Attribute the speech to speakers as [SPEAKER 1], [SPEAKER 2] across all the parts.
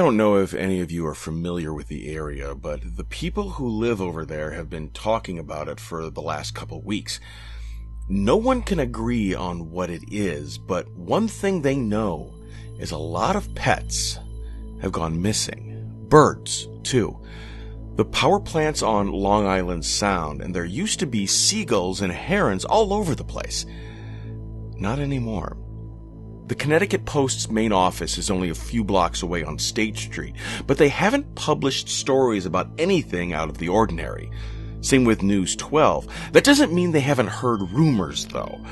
[SPEAKER 1] don't know if any of you are familiar with the area, but the people who live over there have been talking about it for the last couple weeks. No one can agree on what it is, but one thing they know is a lot of pets have gone missing. Birds, too. The power plant's on Long Island Sound, and there used to be seagulls and herons all over the place. Not anymore. The Connecticut Post's main office is only a few blocks away on State Street, but they haven't published stories about anything out of the ordinary. Same with News 12. That doesn't mean they haven't heard rumors, though.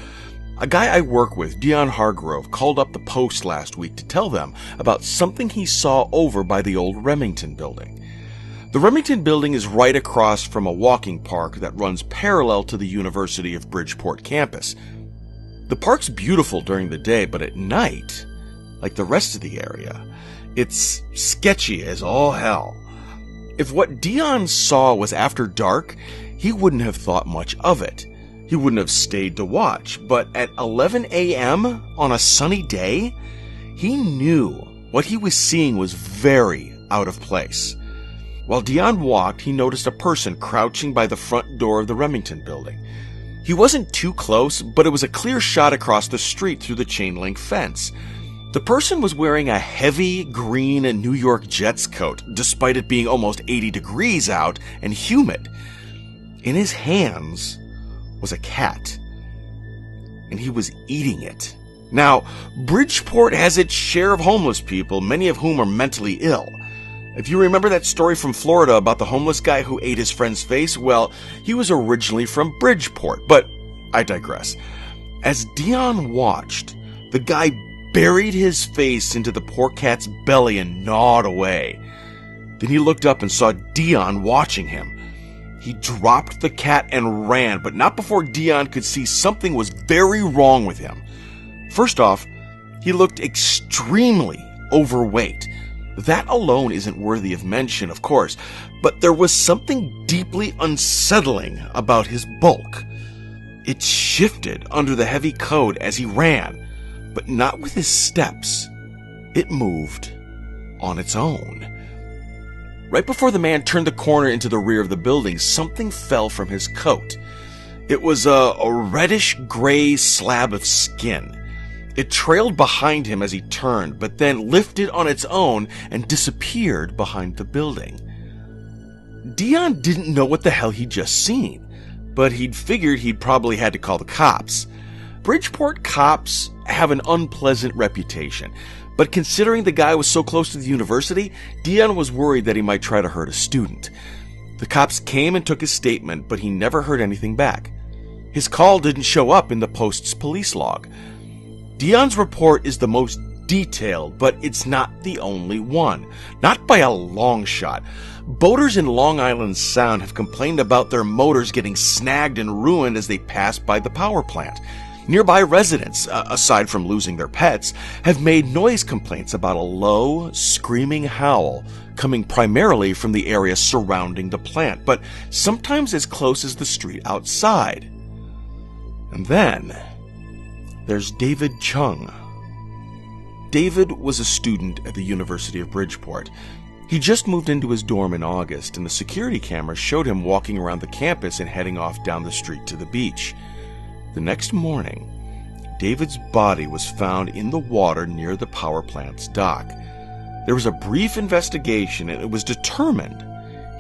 [SPEAKER 1] A guy I work with, Dion Hargrove, called up the Post last week to tell them about something he saw over by the old Remington building. The Remington building is right across from a walking park that runs parallel to the University of Bridgeport campus. The park's beautiful during the day, but at night, like the rest of the area, it's sketchy as all hell. If what Dion saw was after dark, he wouldn't have thought much of it. He wouldn't have stayed to watch, but at 11 a.m. on a sunny day, he knew what he was seeing was very out of place. While Dion walked, he noticed a person crouching by the front door of the Remington building. He wasn't too close, but it was a clear shot across the street through the chain-link fence. The person was wearing a heavy green New York Jets coat, despite it being almost 80 degrees out and humid. In his hands was a cat, and he was eating it. Now, Bridgeport has its share of homeless people, many of whom are mentally ill. If you remember that story from Florida about the homeless guy who ate his friend's face, well, he was originally from Bridgeport, but I digress. As Dion watched, the guy buried his face into the poor cat's belly and gnawed away. Then he looked up and saw Dion watching him. He dropped the cat and ran, but not before Dion could see something was very wrong with him. First off, he looked extremely overweight. That alone isn't worthy of mention, of course, but there was something deeply unsettling about his bulk. It shifted under the heavy coat as he ran, but not with his steps. It moved on its own. Right before the man turned the corner into the rear of the building, something fell from his coat. It was a reddish-gray slab of skin. It trailed behind him as he turned, but then lifted on its own and disappeared behind the building. Dion didn't know what the hell he'd just seen, but he'd figured he'd probably had to call the cops. Bridgeport cops have an unpleasant reputation, but considering the guy was so close to the university, Dion was worried that he might try to hurt a student. The cops came and took his statement, but he never heard anything back. His call didn't show up in the Post's police log. Dion's report is the most detailed, but it's not the only one. Not by a long shot. Boaters in Long Island Sound have complained about their motors getting snagged and ruined as they pass by the power plant. Nearby residents, aside from losing their pets, have made noise complaints about a low, screaming howl coming primarily from the area surrounding the plant, but sometimes as close as the street outside. And then there's David Chung. David was a student at the University of Bridgeport. He just moved into his dorm in August, and the security camera showed him walking around the campus and heading off down the street to the beach. The next morning, David's body was found in the water near the power plant's dock. There was a brief investigation, and it was determined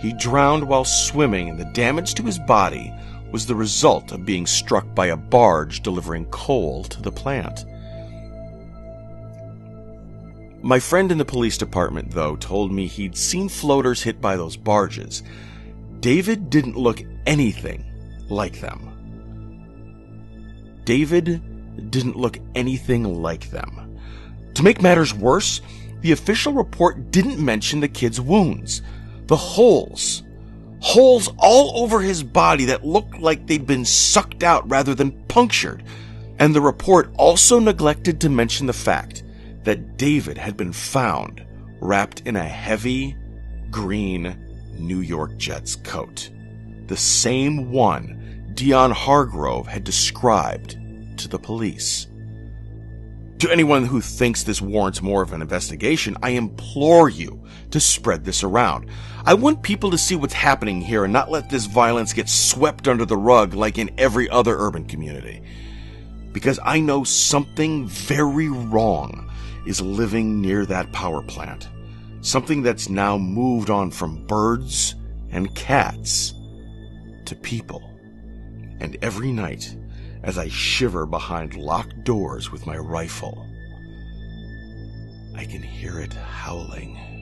[SPEAKER 1] he drowned while swimming, and the damage to his body was the result of being struck by a barge delivering coal to the plant. My friend in the police department, though, told me he'd seen floaters hit by those barges. David didn't look anything like them. David didn't look anything like them. To make matters worse, the official report didn't mention the kid's wounds. The holes all over his body that looked like they'd been sucked out rather than punctured. And the report also neglected to mention the fact that David had been found wrapped in a heavy, green New York Jets coat. The same one Dion Hargrove had described to the police. To anyone who thinks this warrants more of an investigation, I implore you to spread this around. I want people to see what's happening here and not let this violence get swept under the rug like in every other urban community. Because I know something very wrong is living near that power plant. Something that's now moved on from birds and cats to people. And every night, as I shiver behind locked doors with my rifle, I can hear it howling.